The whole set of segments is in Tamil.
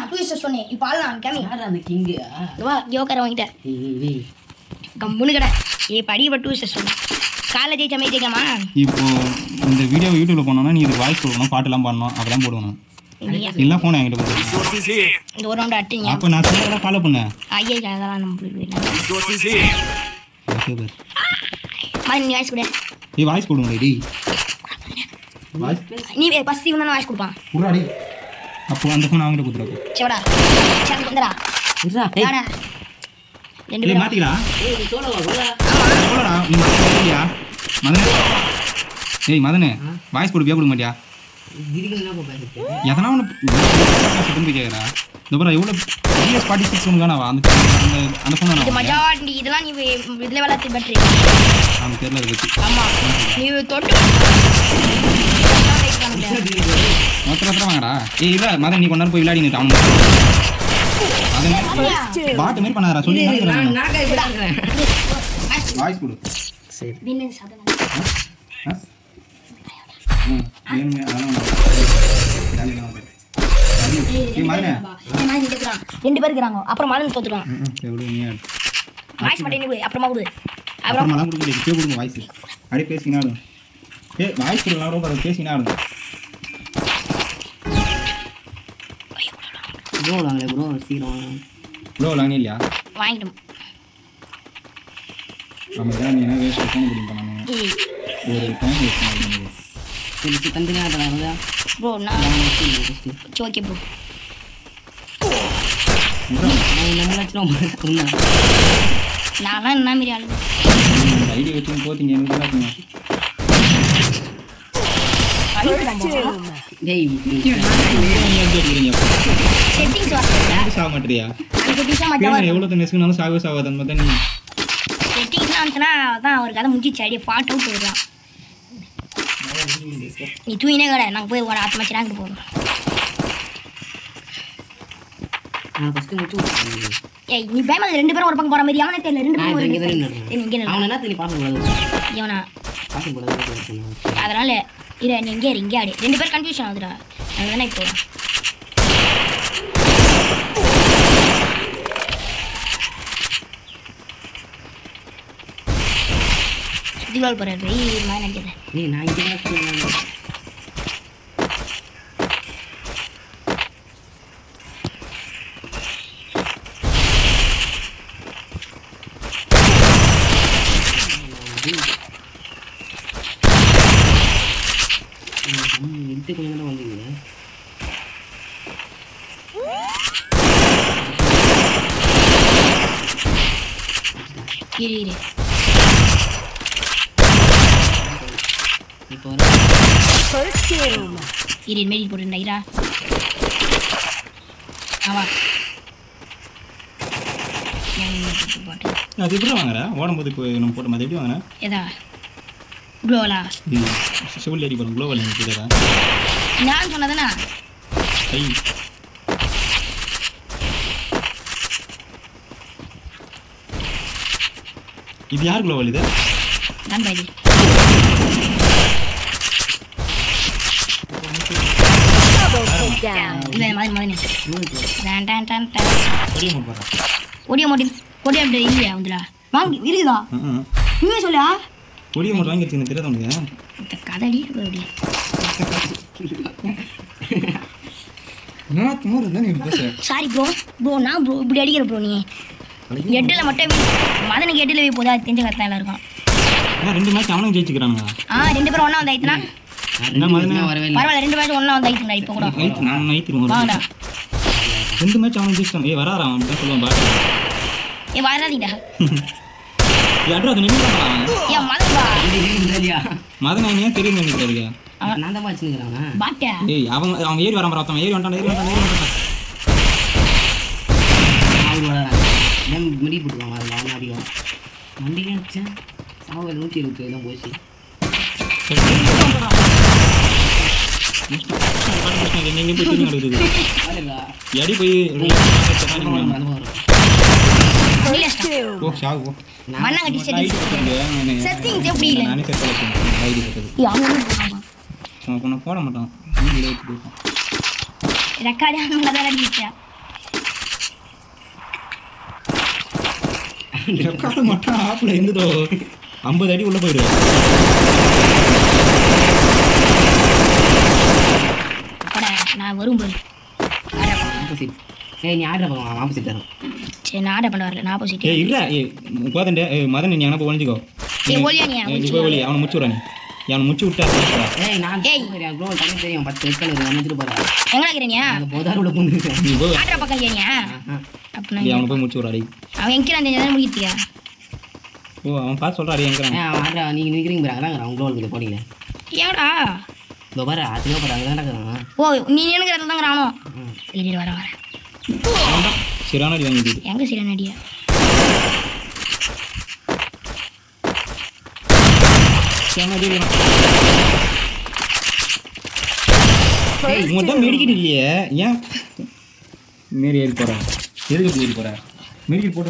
ட்விஸ்ட் சொன்னேன் இப்போ ஆளலாம் கம்மி யாரா அந்த கிங் வா யோகர வாங்கிட்ட கம்முனு கடை படிப்ப ட்விஸ்ட் சொன்னேன் காலேஜ் ஜெயிச்ச மாதிரி ஜெயிக்கலாமா இப்போ இந்த வீடியோ யூடியூப்ல போனோம்னா நீ இது வாய்ஸ் கொடுக்கணும் பாட்டுலாம் பாடணும் அப்பதான் போடுவேன் இல்ல போன் என்கிட்ட கொடுத்து இந்த ஒரு ரவுண்ட் அட்டிங்க அப்ப நான் சொல்றத ஃபாலோ பண்ணு ஐயா அதெல்லாம் நம்ம போயிடலாம் ஓகே பர் மாதிரி நீ வாய்ஸ் கொடு நீ வாய்ஸ் கொடுங்க டேய் வாய்ஸ் நீ ஃபர்ஸ்ட் இவன் வாய்ஸ் கொடுப்பான் குறாடி அப்போ அந்த போன் அவங்கிட்ட கொடுத்துறப்போ செவடா சரி வந்துடா இருடா வாடா ரெண்டு இல்ல பேரும் மாத்திக்கலாம் ஏய் சோலவா போடா சொல்லடா நீ மாத்தியா மதனே ஏய் மதனே வாய்ஸ் கொடுப்பியா கொடுக்க மாட்டியா இதுக்கு என்ன பேசுறது எதனா ஒன்று திரும்பி கேட்குறா இந்த பாரு எவ்வளோ GS46 ஒன்று தானே அந்த அந்த ஃபோன் இது மஜாண்டி இதெல்லாம் நீ இதுல விளையாட்டு பேட்டரி அவனுக்கு தெரியல அதை பற்றி ஆமா நீ தொட்டு மொத்தம் வாங்கடா ஏய் இல்லை மதன் நீ கொண்டாந்து போய் விளையாடி அவனு அதே பாட்டு மாரி பண்ணாதா சொல்லி நான் கை விடாதறேன் வாய்ஸ் கொடு சரி வின்னு சாதன ரெண்டு பேர் இருக்காங்க அப்புறம் மலன் தோத்துறான் வாய்ஸ் மட்டும் நீ அப்புறமா கொடு அப்புறமா கொடுங்க வாய்ஸ் அப்படியே பேசினாலும் வாய்ஸ் கொடுக்கலாம் ரொம்ப பேசினாலும் ப்ரோ வாங்களே ப்ரோ சீக்கிரம் ப்ரோ வாங்க இல்லையா வாங்கிட்டோம் நம்ம தான் என்ன வேஸ்ட் பண்ண முடியும் நான் ஒரு டைம் வேஸ்ட் பண்ணுங்க சரி தந்துங்க அதெல்லாம் ப்ரோ நான் ஓகே ப்ரோ நான்லாம் என்ன மாரி ஆளு ஐடி வச்சு போத்தீங்க எனக்கு தான் டேய் செட்டிங்ஸ் சாக மாட்டியா செட்டிங்ஸா மஜாவா எவ்வளோ நெசுக்குனாலும் சாகவே சாகாது அந்த மாதிரி நீ செட்டிங்ஸ்லாம் வந்துச்சுன்னா அதான் ஒரு கதை முடிஞ்சிச்சு அப்படியே ஃபாட் அவுட் போயிடலாம் நீ தூயினே கடை நாங்கள் போய் ஒரு 10 மேட்ச் ரேங்க் போகிறோம் நான் ஃபர்ஸ்ட் முச்சு ஏய் நீ பயமா ரெண்டு பேரும் ஒரு பக்கம் போற மாதிரி அவனே தெரியல ரெண்டு பேரும் இங்க ஒரு வரேன் இங்கே அவன என்ன தெரி பாஸ் போடாத இவனா பாஸ் போடாத அதனால இரு நீ இங்கே ஆடி ரெண்டு பேர் கன்ஃபியூஷன் ஆகுதுடா அதனால இப்போ சுத்திவால் போறாரு மாதிரி நினைக்கிறேன் நீ நான் இங்க எடுத்து கொஞ்சம் நேரம் வந்தீங்க இரு இப்போ இரு மெடி போட்டுண்டா இரா ஆவா அது எப்படி வாங்குற ஓடும்போது இப்போ நம்ம போட்ட மாதிரி எப்படி வாங்குறேன் எதா க்ளோவலா செவில் அடி போகிறோம் க்ளோவல் எனக்கு தெரியாதா நான் சொன்னதுண்ணா ஐ இது யார் க்ளோவல் இது நான் பாய்டி இல்லை மாதிரி டான் டான் டான் டான் பெரிய மூட் போடுறேன் கொடிய அப்படி இல்லையா வந்துடா வாங்கி இருக்குதா நீங்க சொல்லியா கொடிய மூட் வாங்கி வச்சுங்க தெரியாத உனக்கு இந்த கதடி அப்படி நான் சும்மா இருந்தா நீ பேச சாரி ப்ரோ நான் ப்ரோ இப்படி அடிக்கிற ப்ரோ நீ எட்டில் மட்டும் மதனுக்கு எட்டில் போய் போதா தெரிஞ்ச கரெக்டாக எல்லாருக்கும் ரெண்டு மேட்ச் அவனும் ஜெயிச்சுக்கிறானுங்க ரெண்டு பேரும் ஒன்றா வந்து ஆயிடுச்சுனா என்ன மாதிரி பரவாயில்ல ரெண்டு மேட்ச் ஒன்றா வந்து ஆயிடுச்சுடா இப்போ கூட நான் நைட்டு வாங்கடா ரெண்டு மேட்ச் அவனும் ஜெயிச்சிட்டான் வராரா அவன் தான் சொல்லுவான் பாரு வராதீடா அட்ரா அது நின்று ஏன் மதன் வா இல்லையா மதன் ஏன் தெரியும் நினைக்கிறாரு நான் தான் வச்சுக்கிறேன் பாட்டா ஏய் அவன் ஏறி வரான் ஒருத்தன் ஏறி வந்துட்டான் மிடி போட்டுருவாங்க அதில் அவன் அடிக்கும் வண்டி நினச்சேன் சாவல் 127 தான் போச்சு நீங்க போய் தெரியும் நடக்குது எடி போய் ஓ சாவு மண்ணா கட்டி செட்டிங்ஸ் எப்படி இல்லை நானே செட் பண்ணேன் ஐடி போட்டது அவன் அவன் போட மாட்டான் ரெக்கார்டு அந்த தான் அடிச்சா ரெக்கார்டு மட்டும் ஆப்பில் இருந்ததோ 50 அடி உள்ள போயிடுவேன். நான் வரும்போது ஆப்போசிட். ஏய் நீ ஆர்டர் பண்ணுவாங்க ஆப்போசிட் தரும். சரி நான் ஆர்டர் பண்ண வரல நான் ஆப்போசிட். ஏய் இல்லை உட்காந்துட்டு மதன் நீ அங்கே ஒழிஞ்சிக்கோ. ஒளியா நீ நீ போய் ஒளி அவனை முடிச்சு விட்றா. நீ அவனை முடிச்சு விட்டா ஏய் நான் குளோவல் தண்ணி தெரியும் 10 ரெட் கலர் வந்துட்டு போகிறேன். எங்கே இருக்கிறீங்க? அந்த போதார் உள்ள பூந்துருக்கேன். நீ போய் ஆர்டர் பக்கம் இல்லையா? அப்போ நீ அவனை போய் முடிச்சு விட்றா. அவன் எங்கே அந்த நேரம் முடித்தியா? ஓ அவன் பார்த்து சொல்கிறாரு எங்கே அவன் ஆர்டர் நீங்கள் நிற்கிறீங்க பாரு அதான் அவங்க குளோவல் போனீங்க. ஏடா இதோ பாரு அதுவே பாரு அங்கே தான் இருக்கிறான். ஓ நீ எனக்கு இடத்துல தாங்க ரானோ. சரி வர வரேன். சரியான அடி வாங்கிட்டு எங்கே சரி நடியா? உங்க தான் மெடிக்கெட் இல்லையே ஏன் மாரி ஏறி போகிறேன்? எதுக்கு ஏறி போகிறேன்? மெடிக்கெட் போட்டு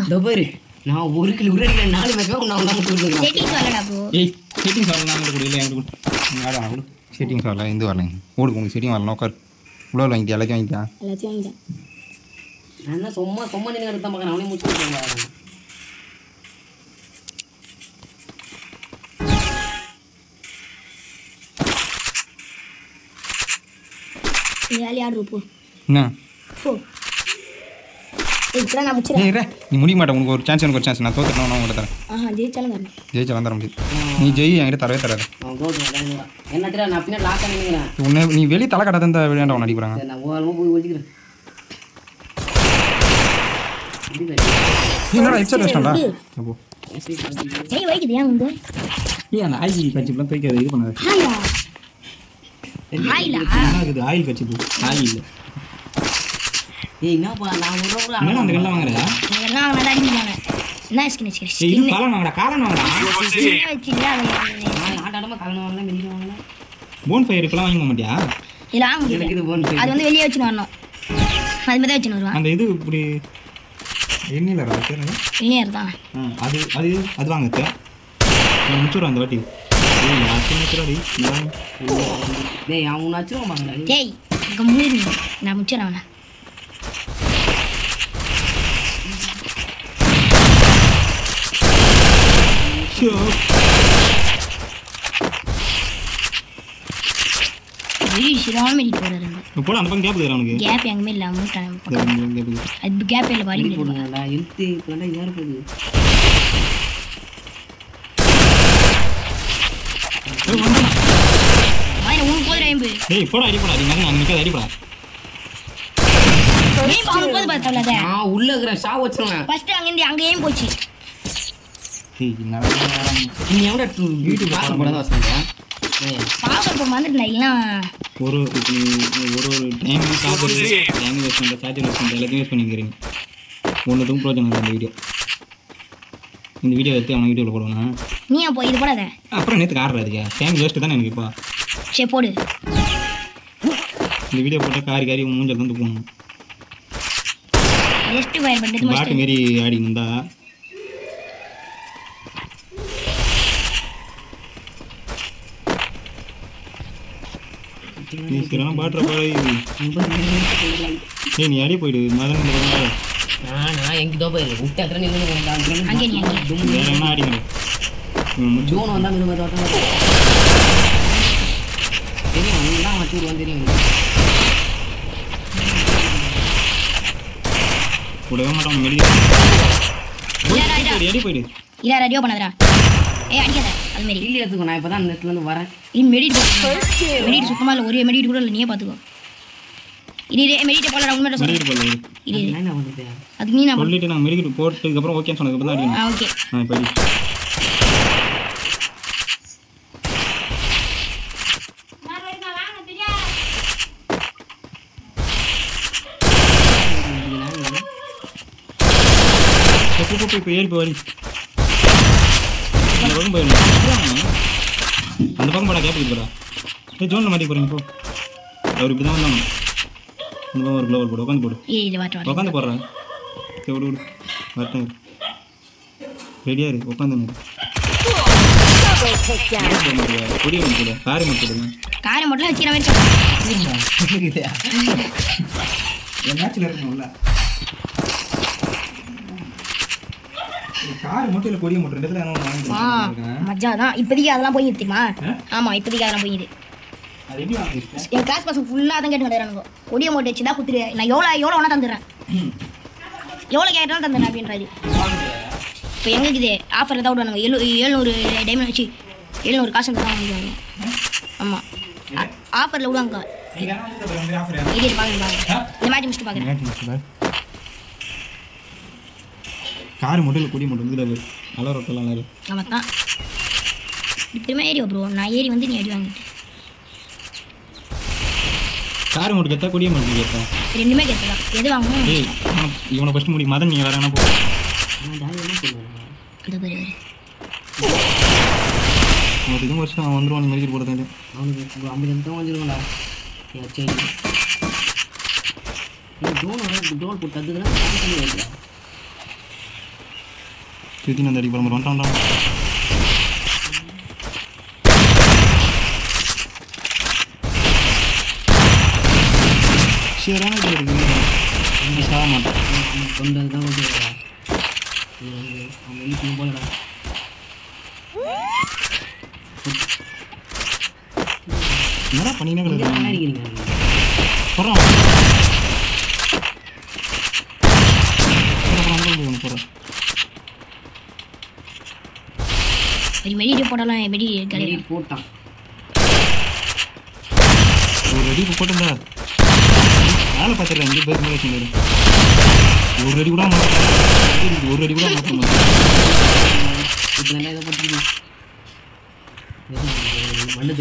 இதோ பாரு நான் 1 கிலோ உருளையில் 4 மேக்கப் நான் தான் கொடுத்துருக்கேன். செட்டிங்ஸ் வரலடா ப்ரோ. ஏய் செட்டிங்ஸ் வரல நாங்கள் கூட இல்லை எங்களுக்கு ஆடா அவ்வளோ செட்டிங்ஸ் வரல இந்த வரல ஓடு உங்களுக்கு செட்டிங் வரல நோக்கார் இவ்வளோ வாங்கிட்டியா எல்லாத்தையும் வாங்கிட்டா எல்லாத்தையும் வாங்கிட்டேன். நான் தான் சும்மா நின்று எடுத்து தான் பார்க்குறேன் அவனே முடிச்சு கொடுத்துருவாங்க. வேலையை ஆர்டர் போ என்ன போ. இப்போலாம் நான் முடிச்சிடறேன். ஏய் நீ முடிக்க மாட்டேன் உனக்கு ஒரு சான்ஸ் எனக்கு ஒரு சான்ஸ் நான் தோத்துட்டேன் நான் உங்கள்கிட்ட தரேன். ஆஹா ஜெயிச்சாலும் தரேன். ஜெயிச்சாலும் தர முடியாது நீ ஜெயி என்கிட்ட தரவே தராது. அவன் கோல்டு என்ன தெரியாது நான் பின்னாடி லாக் பண்ணிக்கிறேன். உன்னை நீ வெளியே தலை கட்டாத இந்த விளையாண்ட உன்னை அடிக்கிறாங்க. நான் ஓரமாக போய் ஒழிக்கிறேன். என்னடா ஹெட்செட் வச்சிட்டா அப்போ ஏய் வைக்குது ஏன் வந்து ஏன் அந்த ஆயில் கட்சிப்பெலாம் தூக்கி இது பண்ணாது. ஹாயா ஹாயிலா என்ன இருக்குது ஆயில் கட்சிப்பு ஆயில் இல்லை ஏய் என்னப்பா நான் ஒரு என்ன அந்த கல்லாம் வாங்குறா எல்லாம் அவங்க தான் அடிக்கிறாங்க. என்ன ஸ்கின் ஏய் ஸ்கின் இது காலம் வாங்கடா காலம் வாங்கடா வச்சிருந்தா அது நான் ஆட்டாடமா கலந்து வாங்கலாம் மிதிக்க வாங்கலாம். போன் ஃபயருக்கெல்லாம் வாங்க மாட்டியா? இல்லை வாங்க முடியல. எனக்கு இது போன் அது வந்து வெளியே வச்சுன்னு வரணும். அது மாதிரி தான் வச்சுன்னு வருவான். அந்த இது இப்படி எண்ணிலரா கேளுங்க வெளியே தான் அது அது அது வாங்க முடிச்சுடுறோம் அந்த வாட்டி. ஏய் யாருக்கு முடிச்சுடாடி டேய் அவன் ஒன்று வச்சுருவான் பாருங்க. டேய் இங்கே முடிவு நான் முடிச்சிடறேன் அவனை. சரியான மெடிட் போடுறாரு. போல அந்த பக்கம் கேப் இருக்குது அவனுக்கு கேப் எங்கேயுமே இல்லை மூட்டான் அது கேப் இல்லை பாரி போடுங்கடா எழுத்து இப்போலாம் யாரு போகுது உனக்கு போதும் ஐம்பு டேய் போடா அடிப்படா அது மாதிரி நான் நிற்காத அடிப்படா. அவனுக்கு போது பார்த்தா நான் உள்ள இருக்கிறேன் ஷா வச்சிருவேன். ஃபர்ஸ்ட் அங்கேருந்து அங்கேயும் போச்சு. நீ எவ்வளோ யூடியூப் பாஸ் பண்ண தான் சொல்கிறேன். பாஸ்வேர்ட் இப்போ வந்துட்டேன் இல்லைன்னா ஒரு டைம் சார்ஜர் டைம் யூஸ் பண்ணுற சார்ஜர் யூஸ் பண்ணுற எல்லாத்தையும் யூஸ் பண்ணிக்கிறீங்க. ஒன்றுக்கும் ப்ரோஜனம் இல்லை இந்த வீடியோ எடுத்து அவனை வீடியோவில் போடுவானா? நீ அப்போ இது போடாத. அப்புறம் நேற்று ஆடுறாதுக்கா டைம் வேஸ்ட்டு தானே எனக்கு இப்போ. சரி போடு. இந்த வீடியோ போட்டால் காரி மூஞ்சல் வந்து போகணும். ஜஸ்ட் ஃபயர் பண்ணிட்டு பாட்டு மாரி ஆடிங்க இருந்தா நீ சரியான பாட்டுற பாடு. ஏய் நீ அடி போயிடு மதன் நான் எங்கேதோ போயிரு விட்டு அத்தனை அங்கே நீ அங்கே வேற என்ன ஆடிங்க ஜூன் வந்தால் மிருக தோட்டம் தெரியும் நீங்களாம் வச்சு விடுவான்னு தெரியும். கூடவே மாட்டான் மெடி அடி போயிடு இல்லை ரெடியோ பண்ணதுடா. ஏய் அடிக்காத அது மாரி இல்லை எடுத்துக்கோ நான் இப்போ தான் அந்த இடத்துலேருந்து வரேன். இது மெடிட் மெடிட் சுத்தமாக இல்லை ஒரே மெடிட் கூட இல்லை நீயே பார்த்துக்கோ. இது மெடிட்டை போடலாம் உண்மையிட்ட சொல்ல மெடிக்கெட் போடல இது என்ன பண்ணுது அதுக்கு நீ நான் சொல்லிட்டு நான் மெடிக்கெட் போட்டதுக்கப்புறம் ஓகேன்னு சொன்னதுக்கப்புறம் தான் அடிக்கணும். ஓகே இப்போ அடி இப்போ ஏறி போய் அந்த பக்கம் போயிடணும். அந்த பக்கம் போடா கேப் போடா. ஏய் ஜோனில் மாட்டி போகிறீங்க இப்போ அவர் இப்படி தான் வந்தாங்க. இந்த பக்கம் ஒரு க்ளோவர் போடு உட்காந்து போடு இல்லை வாட்டு உட்காந்து போடுறேன். சரி விடு வரட்டும் ரெடியாக இருக்கு உட்காந்து கொடி வந்து போடு காரி மட்டும் காரை மட்டும் வச்சுக்கிற மாதிரி என் மேட்ச்சில் இருக்கணும்ல கார் மட்டும் இல்லை கொடியை மட்டும் ரெண்டுத்துல வாங்கிட்டு மஜா தான் இப்போதைக்கு அதெல்லாம் போய் தெரியுமா ஆமாம் இப்போதைக்கு அதெல்லாம் போயிது அது எப்படி வாங்கிருக்கேன் என் கிளாஸ் பசங்க ஃபுல்லாக தான் கேட்டு கிடக்குறானுங்க கொடியை மூட்டை வச்சு தான் குத்துரு நான் எவ்வளோ வேணா தந்துடுறேன் எவ்வளோ கேட்டாலும் தந்துடுறேன் அப்படின்றாரு இப்போ எங்கே இருக்குது ஆஃபரில் தான் விடுவானுங்க 700 டைமண்ட் வச்சு 700 காசு தான் வாங்குவாங்க ஆமாம் ஆஃபரில் விடுவாங்க இது பாருங்க இந்த மேட்ச் முடிச்சுட்டு பார்க்குறேன் கார் மட்டும் இல்லை கொடி மட்டும் இருக்குது நல்லா ரொட்டலாம் நல்லா ஆமாம் தான் இப்படிமே ஏறி ப்ரோ நான் ஏறி வந்து நீ அடி வாங்கிட்டு கார் மட்டும் கேட்டா கொடியை மட்டும் கேட்டா ரெண்டுமே கேட்கலாம் எது வாங்கணும் ஏய் இவனை ஃபஸ்ட்டு முடி மதன் நீங்கள் வேறு என்ன போ இந்த பேர் உங்களுக்கு இதுவும் வருஷம் அவன் வந்துடுவான் மெடிக்கல் போடுறது அவனுக்கு 50 நிமிஷம் வந்துருக்கோம்டா சரி டோல் போட்டு அதுதான் பண்ணி வைக்கிறேன் திருத்தி அந்த அடி பரம்பரை வந்துட்டான் சரியான இது இருக்குது சாக மாட்டேன் கொண்டு வந்து தான் வந்து அவன் வீட்டுக்கு போகலடா என்னடா பண்ணினே என்ன அடிக்கிறீங்க போகிறான் போகிறேன் ஒரு மெடிட்டு போட்டாலும் மெடி கிடையாது போட்டான் ஒரு அடி போட்டுங்க வேலை பார்த்துடுறேன் இங்கே பேர் மேலே வச்சுருந்தேன் ஒரு அடி கூட ஒரு அடி கூட மாற்றணும் இப்போ நல்லா இதை போட்டு மண்ணு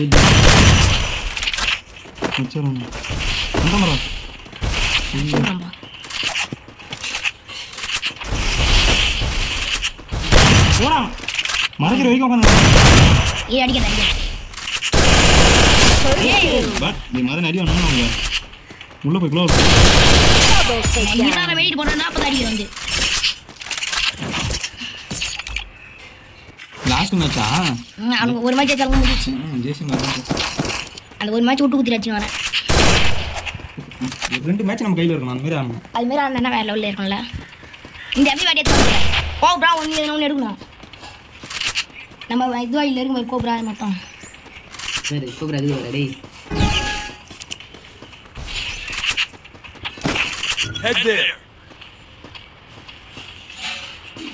மிச்சம் அந்த மரம் போடா மறைக்கிற வரைக்கும் உட்காந்து அடிக்கிறேன் பட் நீ மதன் அடி வேணும் அவங்க உள்ளே போய் க்ளோஸ் வெயிட் போட்டா 40 அடிக்கிறேன் வந்து லாஸ்ட் மேட்சா அவனுக்கு ஒரு மேட்ச் வச்சாலும் முடிச்சு ஜேசி அந்த ஒரு மேட்ச் விட்டு குத்தி வச்சு வரேன் 2 மேட்ச் நம்ம கையில் இருக்கணும் அந்த மாதிரி ஆகணும் அது மாதிரி ஆனா வேற லெவலில் இருக்கும்ல இந்த எப்படி வாட்டி எடுத்து கோப்ரா ஒன்று எடுக்கணும் நம்ம இதுவாயில் இருக்கும் கோப்ரா மட்டும் சரி கோப்ரா இது ரெடி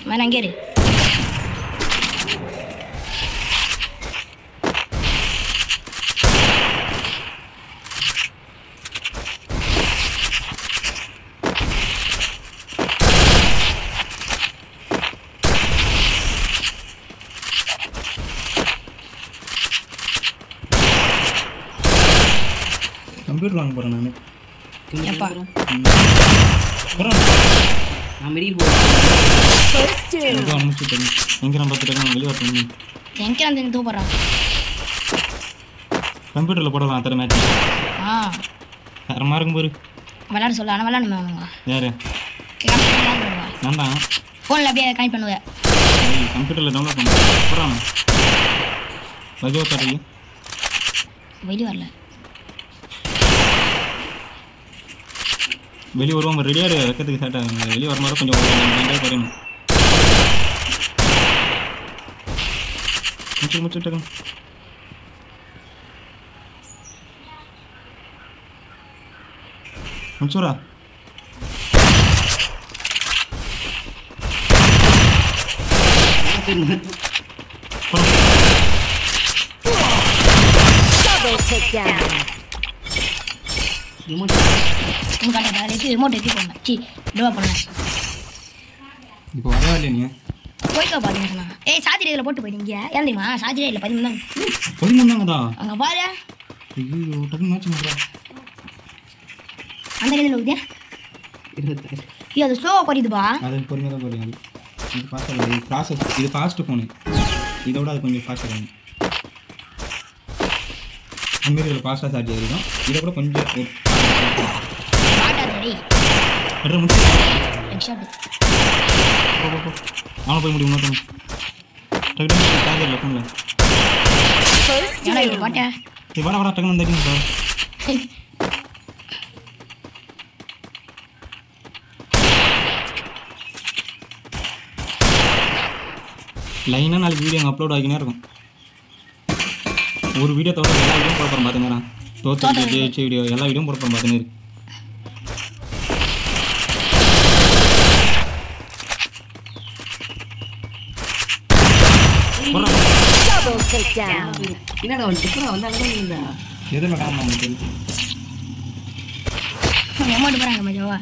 மேலே அங்கே இரு கம்ப்யூட்டர் வாங்க போகிறேன் நான் எப்பா போகிறேன் நான் மெடிக்கல் போகிறேன் அனுப்பிச்சுட்டேன் எங்கே நான் பார்த்துட்டேன் நான் வெளியே வரேன் எங்கே அந்த தூப்படுறான் கம்ப்யூட்டரில் போடலாம் அத்தனை மேட்ச் ஆ தரமாக இருக்கும் போரு விளையாட சொல்ல ஆனால் விளையாடுங்க யார் நான் தான் ஃபோனில் அப்படியே கனெக்ட் பண்ணுவேன் கம்ப்யூட்டரில் டவுன்லோட் பண்ணுறேன் போகிறான் பஜோ காட்டுங்க வெளியே வரல வெளியே வருவாங்க ரெடியாக வைக்கிறதுக்கு ஸ்டார்ட் ஆகுங்க வெளியே வர மாதிரி கொஞ்சம் குறையணும் முடிச்சுட்டு முடிச்சுரா ரிமோட் எடுத்து போங்க சி டோவா பண்ணுங்க இப்போ வரவே இல்லையா நீ போய்க்கா பாருங்க சொன்னா ஏய் சாத்திரி இதில் போட்டு போயிட்டீங்க ஏன் தெரியுமா சாத்திரியா இல்லை 13 தான் 13 தாங்கதா அங்கே பாரு ஐயோ டக்குன்னு மேட்ச் பண்ணுறா அந்த இதில் விடுதே 26 ஐயோ அது ஸ்லோவாக குறையுதுப்பா அது பொறுமையாக தான் போகிறீங்க இது ஃபாஸ்ட்டாக இது ப்ராசஸ் இது ஃபாஸ்ட்டு ஃபோனு இதோட அது கொஞ்சம் ஃபாஸ்ட்டாக இருக்கும் அதுமாரி இதில் ஃபாஸ்ட்டாக சார்ஜ் ஆகிருக்கும் இதை கூட கொஞ்சம் அவனை போய் முடியும் மாட்டோம் டக்குனு சார்ஜ் இல்லை ஃபோனில் பாட்டேன் வர டக்குன்னு வந்துட்டீங்க சார் லைனாக நாளைக்கு வீடியோ அங்கே அப்லோட் ஆகினே இருக்கும். ஒரு வீடியோ தவிர எல்லா வீடியோ போட போகிறேன் பார்த்துங்கிறேன். தோற்று ஜெயிச்ச வீடியோ எல்லா வீடியோ போட போகிறேன் பார்த்துன்னு இருக்கு. என்னடா வந்தாலும் எதுவுமே காரணம் நமக்கு அமௌண்ட் போகிறாங்க மஜாவா.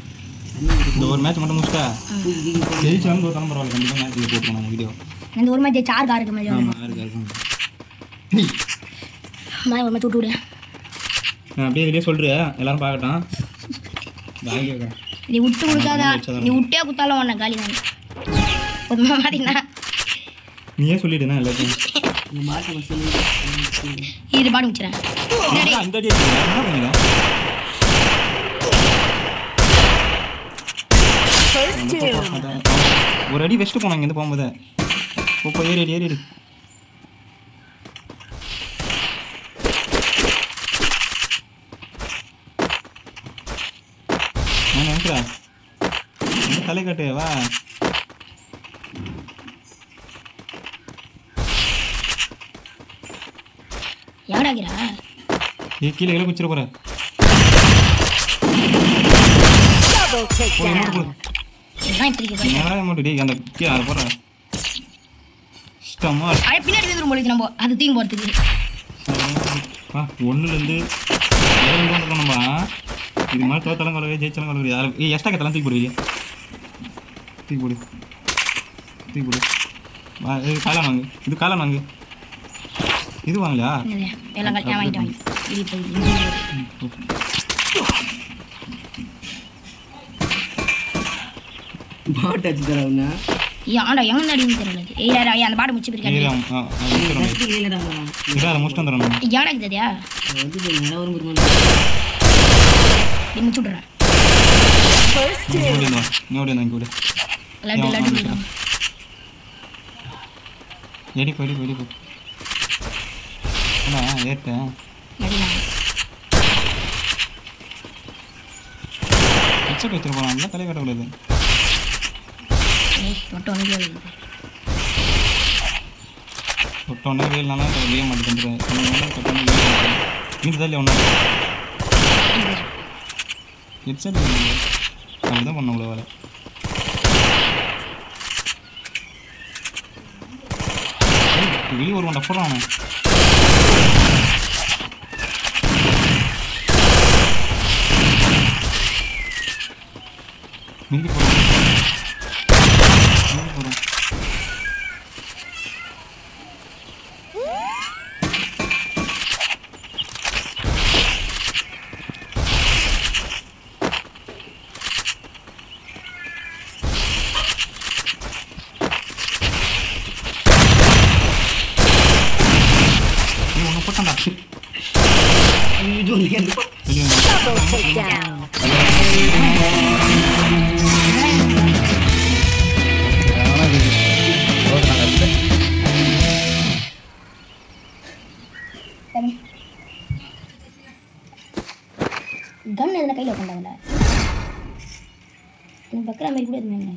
இந்த ஒரு மேட்ச் மட்டும் முடிச்சிட்டா ஜெயிச்சாலும் தோத்தாலும் பரவாயில்ல. கண்டிப்பாக மேட்ச் இதில் போட்டுருவோம் நம்ம வீடியோ. இந்த ஒரு மேட்ச் சார் காருக்கு மஜாவா. ஆமாம் இருக்கு. ஒரு மேட்ச் விட்டு விடு. நான் அப்படியே வெளியே சொல்கிறேன், எல்லாரும் பார்க்கட்டும். வாங்கி வைக்கிறேன். நீ விட்டு கொடுக்காதா, நீ விட்டே குத்தாலும் ஒன்று காலி தான். ஒரு மாதிரிண்ணா நீயே சொல்லிடுனா எல்லாத்தையும். இது பாடு முடிச்சிடறேன். இந்த அடி என்ன பண்ணீங்க? ஒரு அடி வெஸ்ட்டு போனாங்க இங்கேருந்து போகும்போது. இப்போ ஏறி ஏறி ஏறி நான் நினைக்கிறா தலை காட்டு வா. எவடாகிறா கீழே கீழே குச்சிட போற. அந்த கீழே அதை போற இஷ்டமா பின்னாடி வந்துடும் போல நம்ம அது தீங்க போகிறதுக்கு. ஒன்றுலேருந்து நம்ம இது மாதிரி தோத்தாலும் கலவு ஜெயிச்சாலும் கலவு. யாரும் எக்ஸ்ட்ரா கத்தலாம் தூக்கி போடுவீங்க. தூக்கி போடு தூக்கி போடு. இது காளான் வாங்கு, இது காளான் வாங்கு. இது வாங்கலையா? எல்லாம் வாங்கிட்டு வாங்கி பாட்டு அடிச்சு தரவுண்ணா. ஆண்டா எங்கே அடின்னு தெரியல. ஏய் அந்த பாடு முடிச்சு போயிருக்காரு. அதை முடிச்சுட்டு வந்துடுறேன். ஏடா இருக்குதியா நீ முடிச்சு விட்றேன். லட்டு லட்டு எடிப்போ எடிப்போ எடிப்போ ஏற்றேன். ஹெட்செட் வச்சுட்டு போகலாம், தலை கட்டக்கூடாது. தொட்டோன்னே வேலைனால வேக மாட்டேன். மீது ஒன்றா ஹெட்செட் அப்படிதான் பண்ண அவ்வளோ வேலை. வெளியே ஒரு ஒன்றை போடுறான் அவன். மிதி போடுறான் போடுறான். கன் எதுனா கையில் உட்காந்தாங்களா? பக்கரா மாதிரி கூட இருந்தாங்க.